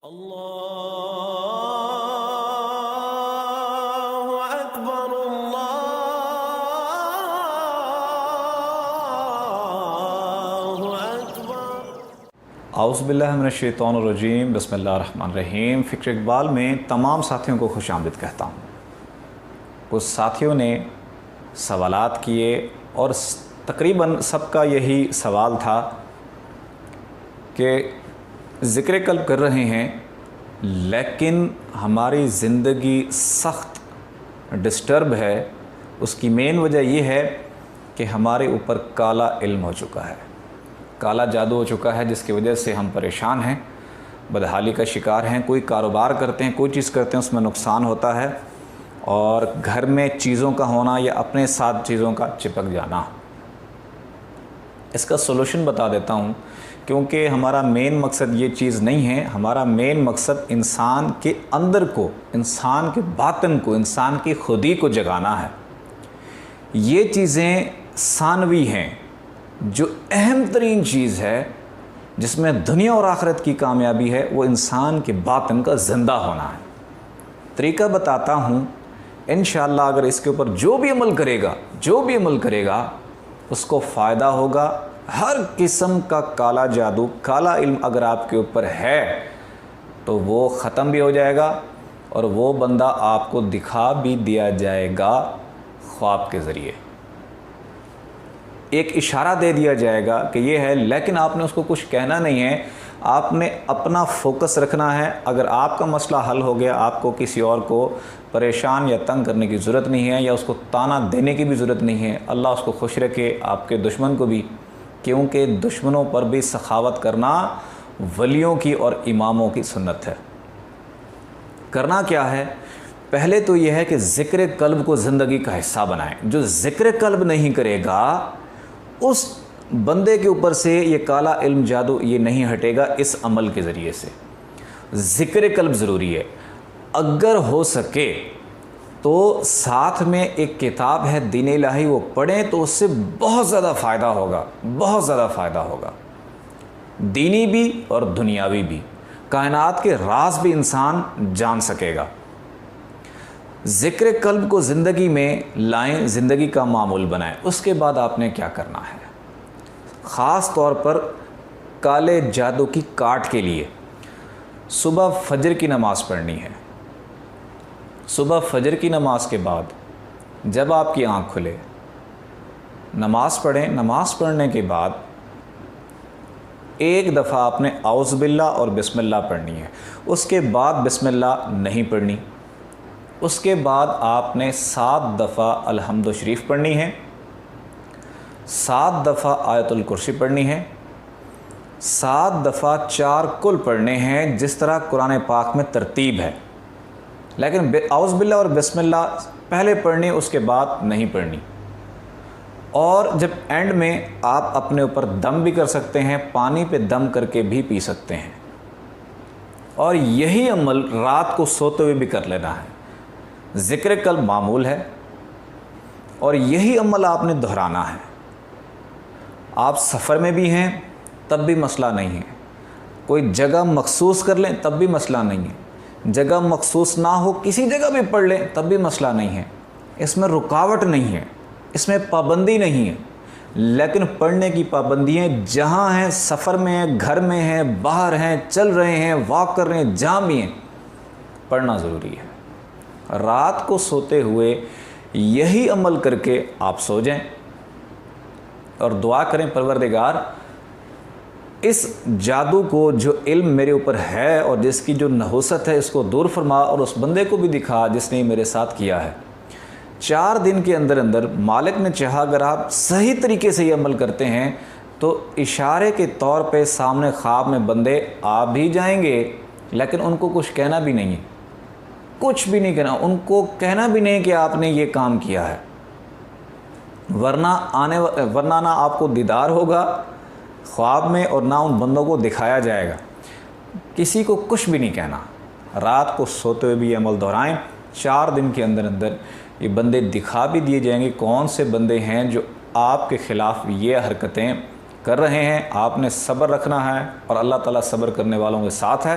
اللہ اکبر اللہ اکبر۔ اعوذ باللہ من الشیطان الرجیم، بسم اللہ الرحمن الرحیم۔ فکر اقبال میں تمام ساتھیوں کو خوش آمدید کہتا ہوں۔ کچھ ساتھیوں نے سوالات کیے اور تقریباً سب کا یہی سوال تھا کہ ذکر قلب کر رہے ہیں لیکن ہماری زندگی سخت ڈسٹرب ہے۔ اس کی مین وجہ یہ ہے کہ ہمارے اوپر کالا علم ہو چکا ہے، کالا جادو ہو چکا ہے، جس کی وجہ سے ہم پریشان ہیں، بدحالی کا شکار ہیں۔ کوئی کاروبار کرتے ہیں، کوئی چیز کرتے ہیں، اس میں نقصان ہوتا ہے، اور گھر میں چیزوں کا ہونا یا اپنے ساتھ چیزوں کا چپک جانا۔ اس کا سولوشن بتا دیتا ہوں، کیونکہ ہمارا مین مقصد یہ چیز نہیں ہے۔ ہمارا مین مقصد انسان کے اندر کو، انسان کے باطن کو، انسان کی خودی کو جگانا ہے۔ یہ چیزیں ثانوی ہیں۔ جو اہم ترین چیز ہے جس میں دنیا اور آخرت کی کامیابی ہے، وہ انسان کے باطن کا زندہ ہونا ہے۔ طریقہ بتاتا ہوں، انشاءاللہ اگر اس کے اوپر جو بھی عمل کرے گا اس کو فائدہ ہوگا۔ ہر قسم کا کالا جادو، کالا علم اگر آپ کے اوپر ہے تو وہ ختم بھی ہو جائے گا، اور وہ بندہ آپ کو دکھا بھی دیا جائے گا خواب کے ذریعے۔ ایک اشارہ دے دیا جائے گا کہ یہ ہے، لیکن آپ نے اس کو کچھ کہنا نہیں ہے۔ آپ نے اپنا فوکس رکھنا ہے۔ اگر آپ کا مسئلہ حل ہو گیا، آپ کو کسی اور کو پریشان یا تنگ کرنے کی ضرورت نہیں ہے، یا اس کو طعنہ دینے کی بھی ضرورت نہیں ہے۔ اللہ اس کو خوش رکھے، آپ کے دشمن کو بھی، کیونکہ دشمنوں پر بھی سخاوت کرنا ولیوں کی اور اماموں کی سنت ہے۔ کرنا کیا ہے؟ پہلے تو یہ ہے کہ ذکر قلب کو زندگی کا حصہ بنائیں۔ جو ذکر قلب نہیں کرے گا، اس بندے کے اوپر سے یہ کالا علم جادو یہ نہیں ہٹے گا۔ اس عمل کے ذریعے سے ذکر قلب ضروری ہے۔ اگر ہو سکے تو ساتھ میں ایک کتاب ہے دین الہی، وہ پڑھیں تو اس سے بہت زیادہ فائدہ ہوگا، بہت زیادہ فائدہ ہوگا، دینی بھی اور دنیاوی بھی۔ کائنات کے راز بھی انسان جان سکے گا۔ ذکر قلب کو زندگی میں لائیں، زندگی کا معمول بنائیں۔ اس کے بعد آپ نے کیا کرنا ہے؟ خاص طور پر کالے جادو کی کاٹ کے لیے صبح فجر کی نماز پڑھنی ہے۔ صبح فجر کی نماز کے بعد جب آپ کی آنکھ کھلے، نماز پڑھیں۔ نماز پڑھنے کے بعد ایک دفعہ آپ نے اعوذ باللہ اور بسم اللہ پڑھنی ہے۔ اس کے بعد بسم اللہ نہیں پڑھنی۔ اس کے بعد آپ نے 7 دفعہ الحمد شریف پڑھنی ہے، 7 دفعہ آیت الکرسی پڑھنی ہے، 7 دفعہ 4 کل پڑھنے ہیں، جس طرح قرآن پاک میں ترتیب ہے۔ لیکن اعوذ باللہ اور بسم اللہ پہلے پڑھنی، اس کے بعد نہیں پڑھنی۔ اور جب اینڈ میں آپ اپنے اوپر دم بھی کر سکتے ہیں، پانی پہ دم کر کے بھی پی سکتے ہیں۔ اور یہی عمل رات کو سوتے ہوئے بھی کر لینا ہے۔ ذکر قلب معمول ہے، اور یہی عمل آپ نے دہرانا ہے۔ آپ سفر میں بھی ہیں تب بھی مسئلہ نہیں ہے، کوئی جگہ مخصوص کر لیں تب بھی مسئلہ نہیں ہے، جگہ مخصوص نہ ہو کسی جگہ بھی پڑھ لیں تب بھی مسئلہ نہیں ہے۔ اس میں رکاوٹ نہیں ہے، اس میں پابندی نہیں ہے، لیکن پڑھنے کی پابندیاں جہاں ہیں، سفر میں ہیں، گھر میں ہیں، باہر ہیں، چل رہے ہیں، واک کر رہے ہیں، جہاں بھی ہیں، پڑھنا ضروری ہے۔ رات کو سوتے ہوئے یہی عمل کر کے آپ سو جائیں، اور دعا کریں پروردگار اس جادو کو، جو علم میرے اوپر ہے اور جس کی جو نحوست ہے، اس کو دور فرما، اور اس بندے کو بھی دکھا جس نے میرے ساتھ کیا ہے۔ 4 دن کے اندر اندر مالک نے چاہا اگر آپ صحیح طریقے سے یہ عمل کرتے ہیں تو اشارے کے طور پہ سامنے خواب میں بندے آ بھی جائیں گے، لیکن ان کو کچھ کہنا بھی نہیں ہے، کچھ بھی نہیں کہنا، ان کو کہنا بھی نہیں کہ آپ نے یہ کام کیا ہے، ورنہ نہ آپ کو دیدار ہوگا خواب میں، اور نہ ان بندوں کو دکھایا جائے گا۔ کسی کو کچھ بھی نہیں کہنا۔ رات کو سوتے ہوئے بھی یہ عمل دہرائیں۔ 4 دن کے اندر اندر یہ بندے دکھا بھی دیے جائیں گے کون سے بندے ہیں جو آپ کے خلاف یہ حرکتیں کر رہے ہیں۔ آپ نے صبر رکھنا ہے، اور اللہ تعالیٰ صبر کرنے والوں کے ساتھ ہے۔